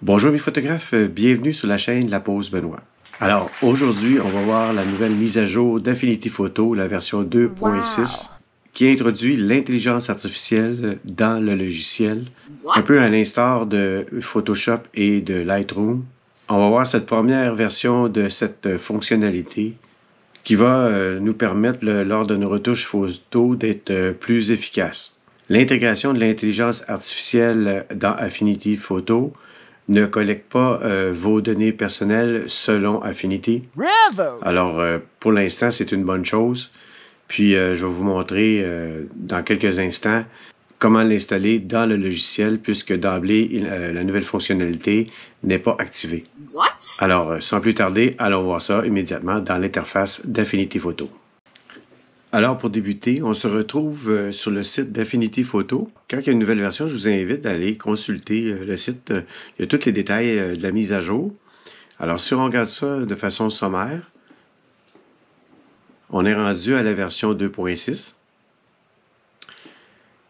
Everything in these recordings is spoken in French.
Bonjour mes photographes, bienvenue sur la chaîne La Pause Benoît. Alors aujourd'hui, on va voir la nouvelle mise à jour d'Affinity Photo, la version 2.6, qui introduit l'intelligence artificielle dans le logiciel, un peu à l'instar de Photoshop et de Lightroom. On va voir cette première version de cette fonctionnalité qui va nous permettre, lors de nos retouches photos, d'être plus efficaces. L'intégration de l'intelligence artificielle dans Affinity Photo ne collecte pas vos données personnelles selon Affinity. Bravo! Alors, pour l'instant, c'est une bonne chose. Puis, je vais vous montrer dans quelques instants comment l'installer dans le logiciel puisque d'emblée, la nouvelle fonctionnalité n'est pas activée. What? Alors, sans plus tarder, allons voir ça immédiatement dans l'interface d'Affinity Photo. Alors, pour débuter, on se retrouve sur le site d'Affinity Photo. Quand il y a une nouvelle version, je vous invite à aller consulter le site. Il y a tous les détails de la mise à jour. Alors, si on regarde ça de façon sommaire, on est rendu à la version 2.6.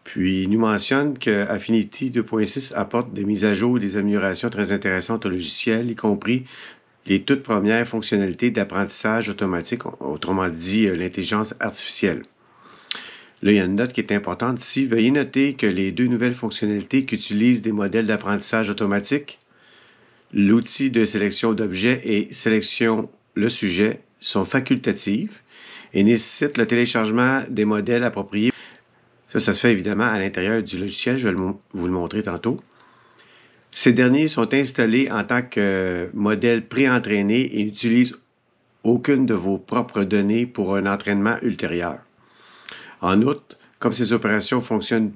Puis, il nous mentionne que Affinity 2.6 apporte des mises à jour et des améliorations très intéressantes au logiciel, y compris les toutes premières fonctionnalités d'apprentissage automatique, autrement dit l'intelligence artificielle. Là, il y a une note qui est importante ici. Veuillez noter que les deux nouvelles fonctionnalités qui utilisent des modèles d'apprentissage automatique, l'outil de sélection d'objets et sélection le sujet, sont facultatives et nécessitent le téléchargement des modèles appropriés. Ça se fait évidemment à l'intérieur du logiciel. Je vais vous le montrer tantôt. Ces derniers sont installés en tant que modèle pré-entraîné et n'utilisent aucune de vos propres données pour un entraînement ultérieur. En outre, comme ces opérations fonctionnent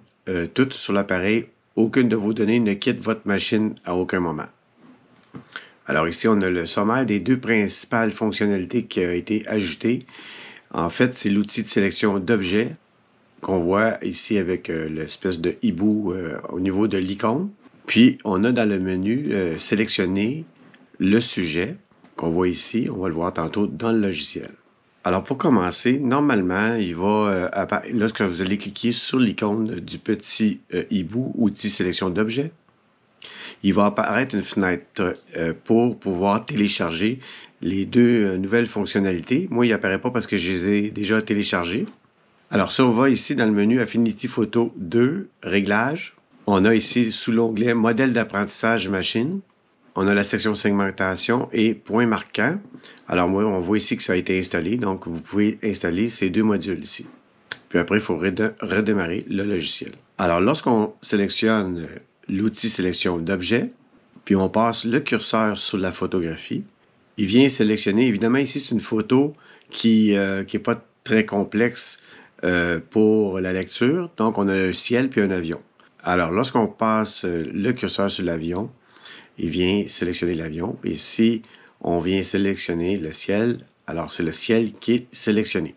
toutes sur l'appareil, aucune de vos données ne quitte votre machine à aucun moment. Alors ici, on a le sommaire des deux principales fonctionnalités qui ont été ajoutées. En fait, c'est l'outil de sélection d'objets qu'on voit ici avec l'espèce de hibou au niveau de l'icône. Puis, on a dans le menu sélectionner le sujet qu'on voit ici. On va le voir tantôt dans le logiciel. Alors, pour commencer, normalement, il va lorsque vous allez cliquer sur l'icône du petit hibou, outil sélection d'objets, il va apparaître une fenêtre pour pouvoir télécharger les deux nouvelles fonctionnalités. Moi, il n'apparaît pas parce que je les ai déjà téléchargées. Alors, si on va ici dans le menu Affinity Photo 2, Réglages, on a ici sous l'onglet Modèle d'apprentissage machine, on a la section segmentation et points marquants. Alors moi, on voit ici que ça a été installé, donc vous pouvez installer ces deux modules ici. Puis après, il faut redémarrer le logiciel. Alors lorsqu'on sélectionne l'outil sélection d'objets, puis on passe le curseur sur la photographie, il vient sélectionner, évidemment ici c'est une photo qui n'est pas très complexe pour la lecture, donc on a un ciel puis un avion. Alors, lorsqu'on passe le curseur sur l'avion, il vient sélectionner l'avion. Et si on vient sélectionner le ciel, alors c'est le ciel qui est sélectionné.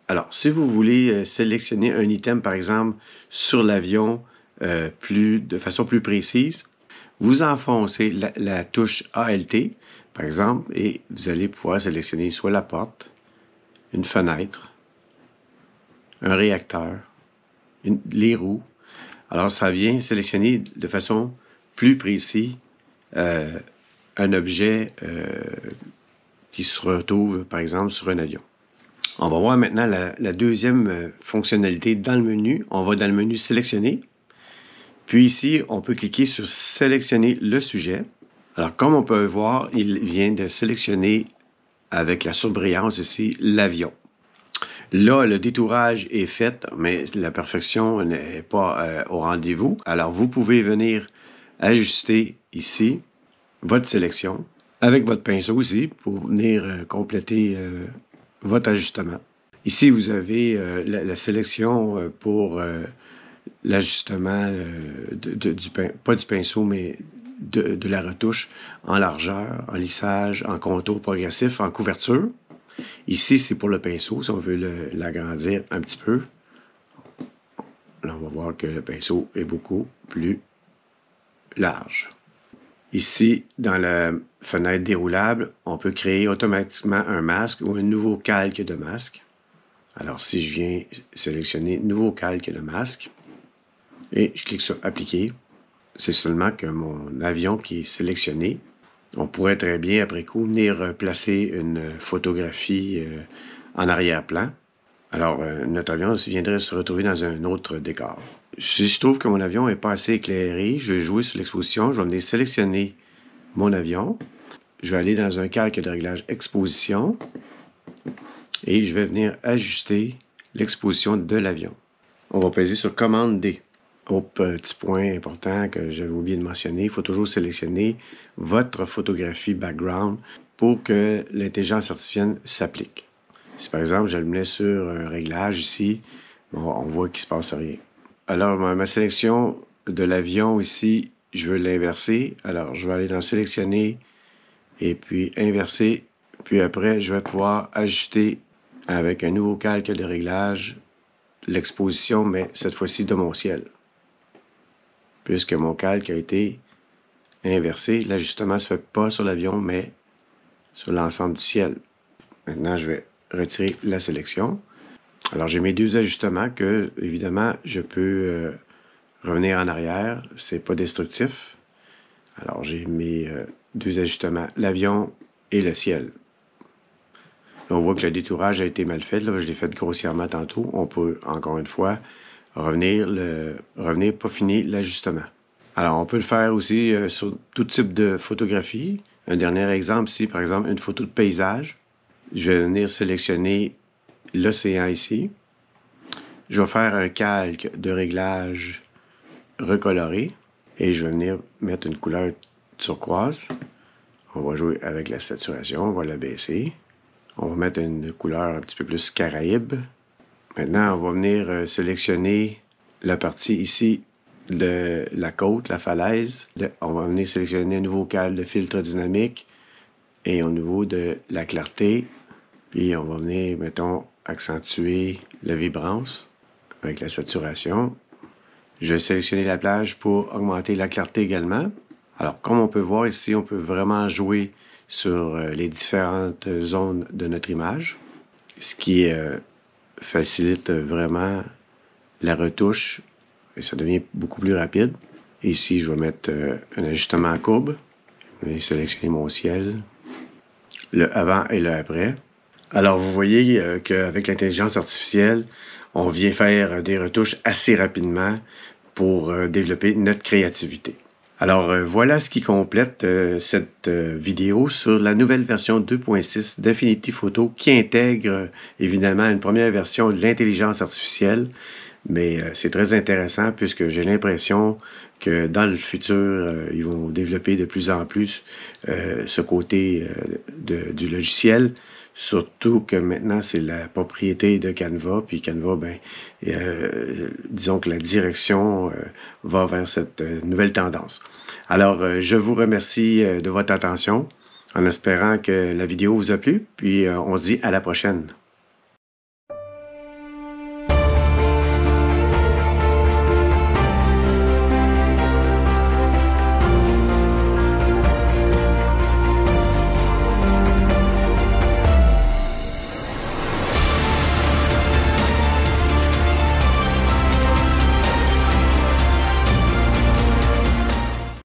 Alors, si vous voulez sélectionner un item, par exemple, sur l'avion de façon plus précise, vous enfoncez la touche ALT, par exemple, et vous allez pouvoir sélectionner soit la porte, une fenêtre, un réacteur, les roues. Alors, ça vient sélectionner de façon plus précise un objet qui se retrouve, par exemple, sur un avion. On va voir maintenant la deuxième fonctionnalité dans le menu. On va dans le menu Sélectionner. Puis ici, on peut cliquer sur Sélectionner le sujet. Alors, comme on peut voir, il vient de sélectionner avec la surbrillance ici l'avion. Là, le détourage est fait, mais la perfection n'est pas au rendez-vous. Alors, vous pouvez venir ajuster ici votre sélection avec votre pinceau aussi pour venir compléter votre ajustement. Ici, vous avez la sélection pour l'ajustement pas du pinceau, mais de la retouche en largeur, en lissage, en contour progressif, en couverture. Ici, c'est pour le pinceau, si on veut l'agrandir un petit peu. Là, on va voir que le pinceau est beaucoup plus large. Ici, dans la fenêtre déroulable, on peut créer automatiquement un masque ou un nouveau calque de masque. Alors, si je viens sélectionner Nouveau calque de masque, et je clique sur Appliquer, C'est seulement que mon avion qui est sélectionné, on pourrait très bien, après coup, venir placer une photographie en arrière-plan. Alors, notre avion viendrait se retrouver dans un autre décor. Si je trouve que mon avion n'est pas assez éclairé, je vais jouer sur l'exposition, je vais venir sélectionner mon avion. Je vais aller dans un calque de réglage exposition et je vais venir ajuster l'exposition de l'avion. On va peser sur commande D. Au petit point important que j'avais oublié de mentionner, il faut toujours sélectionner votre photographie background pour que l'intelligence artificielle s'applique. Si par exemple je le mets sur un réglage ici, bon, on voit qu'il ne se passe rien. Alors ma sélection de l'avion ici, je veux l'inverser. Alors je vais aller dans sélectionner et puis inverser. Puis après, je vais pouvoir ajuster avec un nouveau calque de réglage l'exposition, mais cette fois-ci de mon ciel. Puisque mon calque a été inversé, l'ajustement ne se fait pas sur l'avion, mais sur l'ensemble du ciel. Maintenant, je vais retirer la sélection. Alors, j'ai mes deux ajustements que, évidemment, je peux revenir en arrière. C'est pas destructif. Alors, j'ai mes deux ajustements, l'avion et le ciel. Là, on voit que le détourage a été mal fait. Là, je l'ai fait grossièrement tantôt. On peut, encore une fois, revenir peaufiner l'ajustement. Alors, on peut le faire aussi sur tout type de photographie. Un dernier exemple ici, par exemple, une photo de paysage. Je vais venir sélectionner l'océan ici. Je vais faire un calque de réglage recoloré et je vais venir mettre une couleur turquoise. On va jouer avec la saturation, on va la baisser. On va mettre une couleur un petit peu plus caraïbe. Maintenant, on va venir sélectionner la partie ici de la côte, la falaise. On va venir sélectionner un nouveau calque de filtre dynamique et au niveau de la clarté. Puis on va venir, mettons, accentuer la vibrance avec la saturation. Je vais sélectionner la plage pour augmenter la clarté également. Alors, comme on peut voir ici, on peut vraiment jouer sur les différentes zones de notre image, ce qui facilite vraiment la retouche et ça devient beaucoup plus rapide. Ici, je vais mettre un ajustement en courbe. Je vais sélectionner mon ciel, le avant et le après. Alors, vous voyez qu'avec l'intelligence artificielle, on vient faire des retouches assez rapidement pour développer notre créativité. Alors, voilà ce qui complète cette vidéo sur la nouvelle version 2.6 d'Affinity Photo qui intègre évidemment une première version de l'intelligence artificielle, mais c'est très intéressant puisque j'ai l'impression que dans le futur, ils vont développer de plus en plus ce côté du logiciel. Surtout que maintenant, c'est la propriété de Canva. Puis Canva, disons que la direction va vers cette nouvelle tendance. Alors, je vous remercie de votre attention en espérant que la vidéo vous a plu. Puis, on se dit à la prochaine.